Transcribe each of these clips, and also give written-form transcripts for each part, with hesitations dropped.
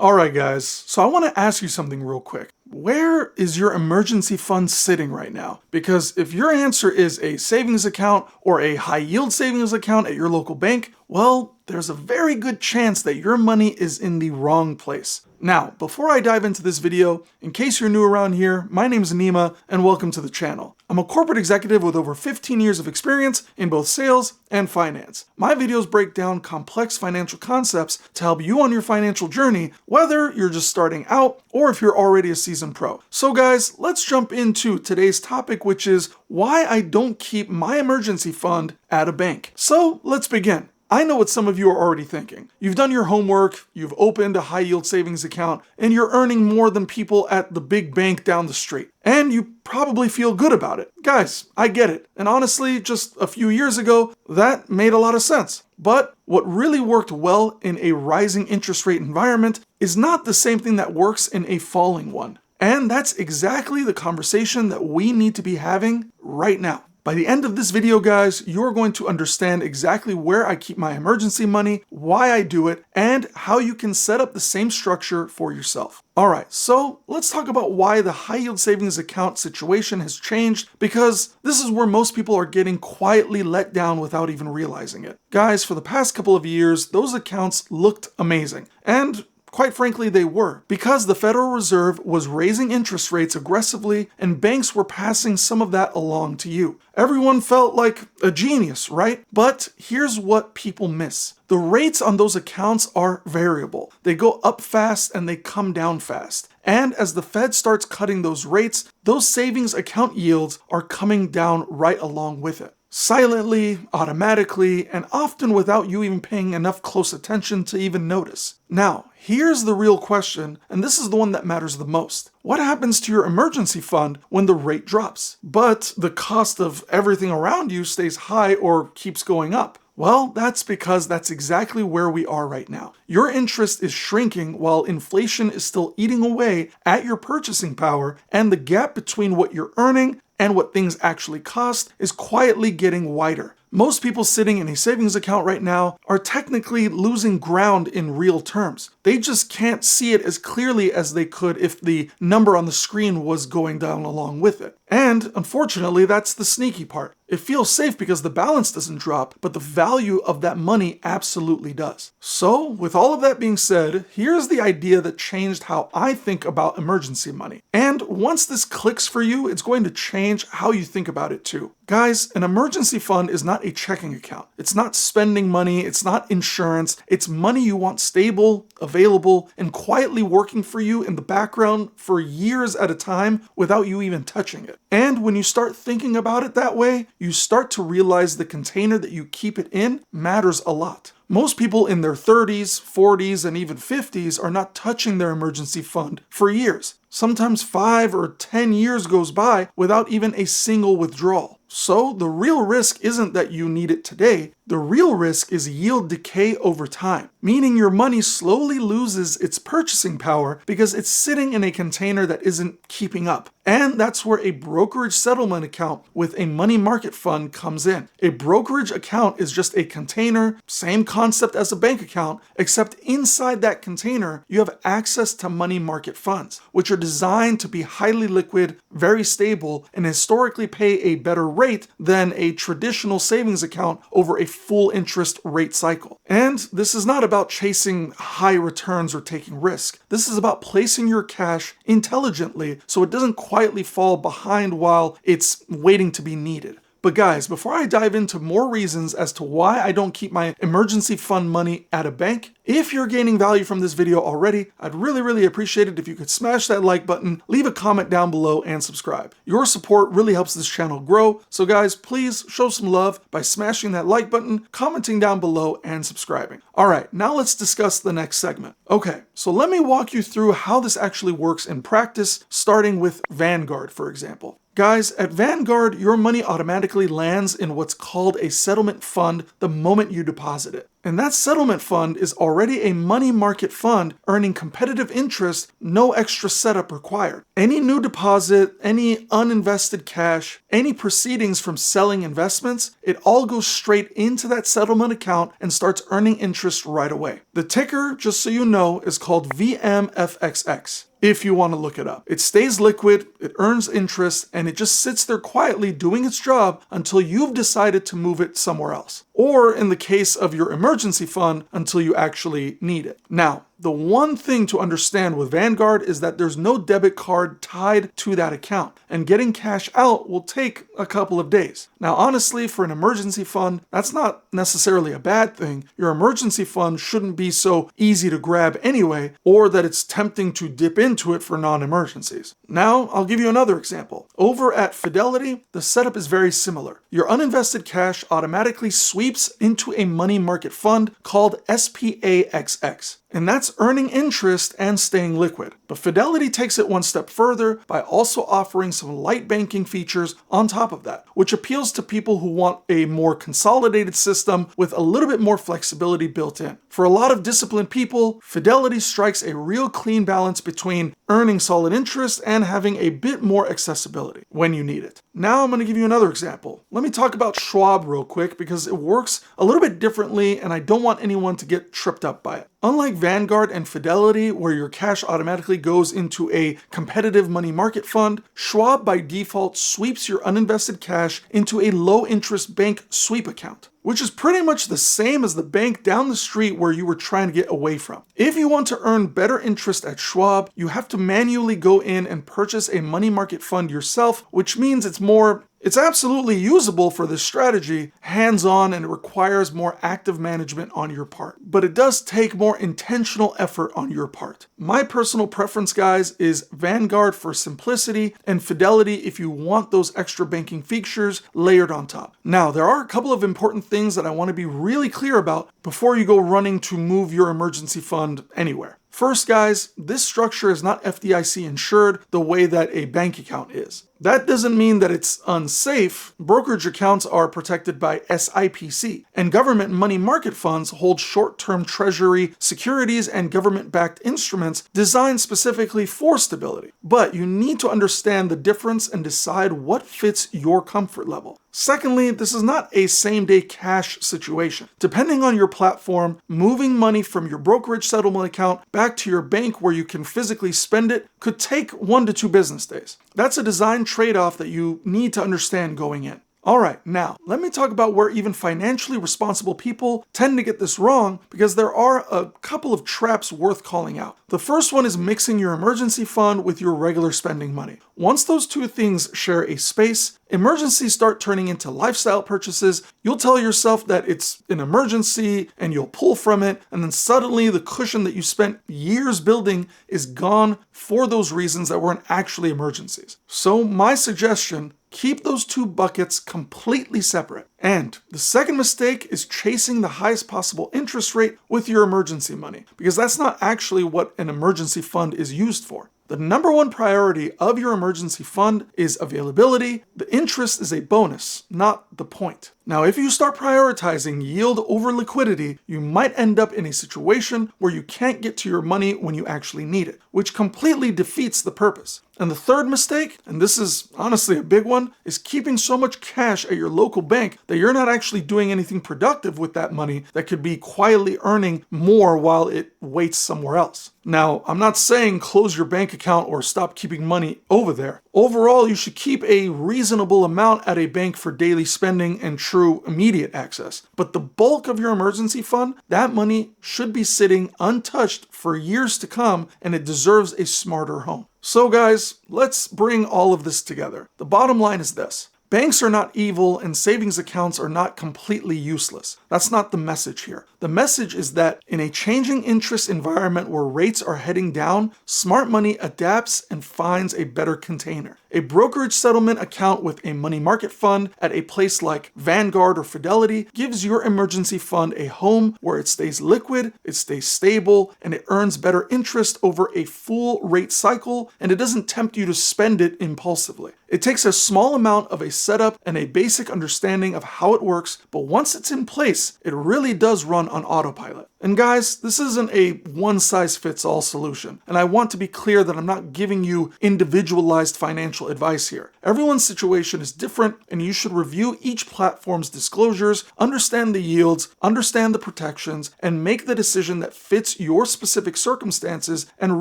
Alright guys, so I want to ask you something real quick. Where is your emergency fund sitting right now? Because if your answer is a savings account or a high yield savings account at your local bank, well, there's a very good chance that your money is in the wrong place. Now, before I dive into this video, in case you're new around here, my name is Nima and welcome to the channel. I'm a corporate executive with over 15 years of experience in both sales and finance. My videos break down complex financial concepts to help you on your financial journey, whether you're just starting out or if you're already a seasoned pro. So guys, let's jump into today's topic, which is why I don't keep my emergency fund at a bank. So let's begin. I know what some of you are already thinking. You've done your homework, you've opened a high yield savings account, and you're earning more than people at the big bank down the street. And you probably feel good about it. Guys, I get it. And honestly, just a few years ago, that made a lot of sense. But what really worked well in a rising interest rate environment is not the same thing that works in a falling one. And that's exactly the conversation that we need to be having right now. By the end of this video, guys, you're going to understand exactly where I keep my emergency money, why I do it, and how you can set up the same structure for yourself. Alright, so let's talk about why the high yield savings account situation has changed, because this is where most people are getting quietly let down without even realizing it. Guys, for the past couple of years, those accounts looked amazing. And quite frankly, they were, because the Federal Reserve was raising interest rates aggressively and banks were passing some of that along to you. Everyone felt like a genius, right? But here's what people miss. The rates on those accounts are variable. They go up fast and they come down fast. And as the Fed starts cutting those rates, those savings account yields are coming down right along with it. Silently, automatically, and often without you even paying enough close attention to even notice. Now, here's the real question, and this is the one that matters the most. What happens to your emergency fund when the rate drops, but the cost of everything around you stays high or keeps going up? Well, that's because that's exactly where we are right now. Your interest is shrinking while inflation is still eating away at your purchasing power, and the gap between what you're earning and what things actually cost is quietly getting wider. Most people sitting in a savings account right now are technically losing ground in real terms. They just can't see it as clearly as they could if the number on the screen was going down along with it. And unfortunately, that's the sneaky part. It feels safe because the balance doesn't drop, but the value of that money absolutely does. So, with all of that being said, here's the idea that changed how I think about emergency money. And once this clicks for you, it's going to change how you think about it too. Guys, an emergency fund is not a checking account. It's not spending money, it's not insurance, it's money you want stable, available, and quietly working for you in the background for years at a time without you even touching it. And when you start thinking about it that way, you start to realize the container that you keep it in matters a lot. Most people in their 30s, 40s, and even 50s are not touching their emergency fund for years. Sometimes 5 or 10 years goes by without even a single withdrawal. So the real risk isn't that you need it today. The real risk is yield decay over time, meaning your money slowly loses its purchasing power because it's sitting in a container that isn't keeping up. And that's where a brokerage settlement account with a money market fund comes in. A brokerage account is just a container, same concept as a bank account, except inside that container, you have access to money market funds, which are designed to be highly liquid, very stable, and historically pay a better rate than a traditional savings account over a full interest rate cycle. And this is not about chasing high returns or taking risk. This is about placing your cash intelligently so it doesn't quietly fall behind while it's waiting to be needed. But guys, before I dive into more reasons as to why I don't keep my emergency fund money at a bank, if you're gaining value from this video already, I'd really appreciate it if you could smash that like button, leave a comment down below, and subscribe. Your support really helps this channel grow, so guys, please show some love by smashing that like button, commenting down below, and subscribing. Alright, now let's discuss the next segment. Okay, so let me walk you through how this actually works in practice, starting with Vanguard, for example. Guys, at Vanguard, your money automatically lands in what's called a settlement fund the moment you deposit it. And that settlement fund is already a money market fund earning competitive interest, no extra setup required. Any new deposit, any uninvested cash, any proceedings from selling investments, it all goes straight into that settlement account and starts earning interest right away. The ticker, just so you know, is called VMFXX. If you want to look it up. It stays liquid, it earns interest, and it just sits there quietly doing its job until you've decided to move it somewhere else. Or in the case of your emergency fund, until you actually need it. Now, the one thing to understand with Vanguard is that there's no debit card tied to that account, and getting cash out will take a couple of days. Now, honestly, for an emergency fund, that's not necessarily a bad thing. Your emergency fund shouldn't be so easy to grab anyway, or that it's tempting to dip into it for non-emergencies. Now, I'll give you another example. Over at Fidelity, the setup is very similar. Your uninvested cash automatically sweeps into a money market fund called SPAXX. And that's earning interest and staying liquid. But Fidelity takes it one step further by also offering some light banking features on top of that, which appeals to people who want a more consolidated system with a little bit more flexibility built in. For a lot of disciplined people, Fidelity strikes a real clean balance between earning solid interest and having a bit more accessibility when you need it. Now I'm going to give you another example. Let me talk about Schwab real quick because it works a little bit differently and I don't want anyone to get tripped up by it. Unlike Vanguard and Fidelity, where your cash automatically goes into a competitive money market fund, Schwab by default sweeps your uninvested cash into a low-interest bank sweep account, which is pretty much the same as the bank down the street where you were trying to get away from. If you want to earn better interest at Schwab, you have to manually go in and purchase a money market fund yourself, which means it's absolutely usable for this strategy, hands-on, and it requires more active management on your part. But it does take more intentional effort on your part. My personal preference, guys, is Vanguard for simplicity and Fidelity if you want those extra banking features layered on top. Now, there are a couple of important things that I want to be really clear about before you go running to move your emergency fund anywhere. First, guys, this structure is not FDIC insured the way that a bank account is. That doesn't mean that it's unsafe. Brokerage accounts are protected by SIPC, and government money market funds hold short-term treasury securities and government-backed instruments designed specifically for stability. But you need to understand the difference and decide what fits your comfort level. Secondly, this is not a same-day cash situation. Depending on your platform, moving money from your brokerage settlement account back to your bank where you can physically spend it could take 1 to 2 business days. That's a design trade-off that you need to understand going in. Alright, now, let me talk about where even financially responsible people tend to get this wrong because there are a couple of traps worth calling out. The first one is mixing your emergency fund with your regular spending money. Once those two things share a space, emergencies start turning into lifestyle purchases. You'll tell yourself that it's an emergency and you'll pull from it, and then suddenly the cushion that you spent years building is gone for those reasons that weren't actually emergencies. So my suggestion, keep those two buckets completely separate. And the second mistake is chasing the highest possible interest rate with your emergency money, because that's not actually what an emergency fund is used for. The number one priority of your emergency fund is availability. The interest is a bonus, not the point. Now, if you start prioritizing yield over liquidity, you might end up in a situation where you can't get to your money when you actually need it, which completely defeats the purpose. And the third mistake, and this is honestly a big one, is keeping so much cash at your local bank that you're not actually doing anything productive with that money that could be quietly earning more while it waits somewhere else. Now, I'm not saying close your bank account or stop keeping money over there. Overall, you should keep a reasonable amount at a bank for daily spending and true immediate access. But the bulk of your emergency fund, that money should be sitting untouched for years to come, and it deserves a smarter home. So guys, let's bring all of this together. The bottom line is this. Banks are not evil and savings accounts are not completely useless. That's not the message here. The message is that in a changing interest environment where rates are heading down, smart money adapts and finds a better container. A brokerage settlement account with a money market fund at a place like Vanguard or Fidelity gives your emergency fund a home where it stays liquid, it stays stable, and it earns better interest over a full rate cycle, and it doesn't tempt you to spend it impulsively. It takes a small amount of a setup and a basic understanding of how it works, but once it's in place, it really does run on autopilot. And guys, this isn't a one-size-fits-all solution, and I want to be clear that I'm not giving you individualized financial advice here. Everyone's situation is different, and you should review each platform's disclosures, understand the yields, understand the protections, and make the decision that fits your specific circumstances and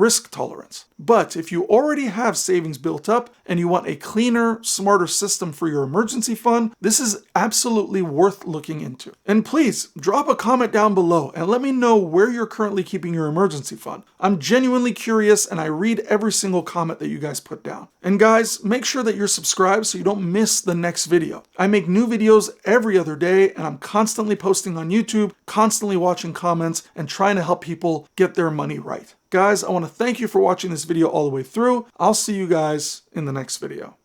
risk tolerance. But if you already have savings built up and you want a cleaner, smarter system for your emergency fund, this is absolutely worth looking into. And please, drop a comment down below and let me know where you're currently keeping your emergency fund. I'm genuinely curious and I read every single comment that you guys put down. And guys, make sure that you're subscribed so you don't miss the next video. I make new videos every other day and I'm constantly posting on YouTube, constantly watching comments, and trying to help people get their money right. Guys, I want to thank you for watching this video all the way through. I'll see you guys in the next video.